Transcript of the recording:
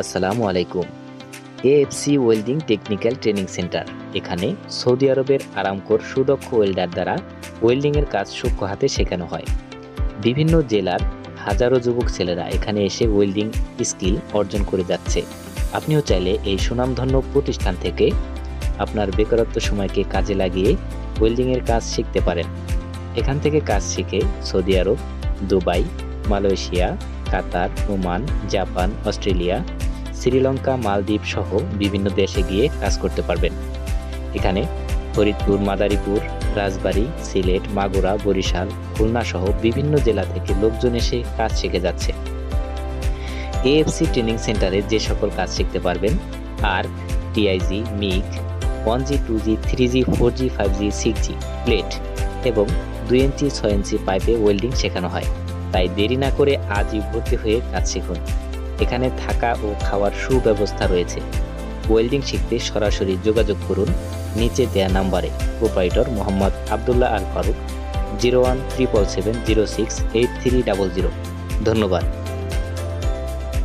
আসসালামু আলাইকুম। AFC welding technical training centre. এখানে সৌদি আরবের আরামকোর সুদক্ষ ওয়েল্ডার দ্বারা ওয়েল্ডিংয়ের কাজ সূক্ষ্ম হাতে শেখানো হয়। বিভিন্ন জেলার হাজারো যুবক ছেলেরা এখানে এসে ওয়েল্ডিং স্কিল অর্জন করে যাচ্ছে। আপনিও চাইলে এই সুনামধন্য প্রতিষ্ঠান থেকে আপনার বেকারত্ব সময়কে কাজে লাগিয়ে ওয়েল্ডিংয়ের কাজ শিখতে পারেন। এখান থেকে কাজ শিখে সৌদি আরব, দুবাই, মালয়েশিয়া, কাতার, ওমান, জাপান, অস্ট্রেলিয়া, শ্রীলঙ্কা, মালদ্বীপ সহ বিভিন্ন দেশে গিয়ে কাজ করতে পারবেন। এখানে ফরিদপুর, মাদারীপুর, রাজবাড়ী, সিলেট, মাগুরা, বরিশাল, খুলনা সহ বিভিন্ন জেলা থেকে লোকজন এসে কাজ শিখে যাচ্ছে। এএফসি ট্রেনিং সেন্টারে যে সকল কাজ শিখতে পারবেন: আর TIG, MiG, 1G, 2G, 3G, 4G, 5G, 6G plate এবং 2 ইঞ্চি 6 ইঞ্চি পাইপে ওয়েল্ডিং শেখানো হয়। তাই দেরি না করে আজই ভর্তি হয়ে কাজ শিখুন। এখানে থাকা ও খাওয়ার সুব্যবস্থা রয়েছে। ওয়েল্ডিং শিখতে সরাসরি যোগাযোগ করুন নিচে দেয়া নাম্বারে। প্রোপাইটর মোহাম্মদ আবদুল্লাহ আল ফারুক, 017770683000। ধন্যবাদ।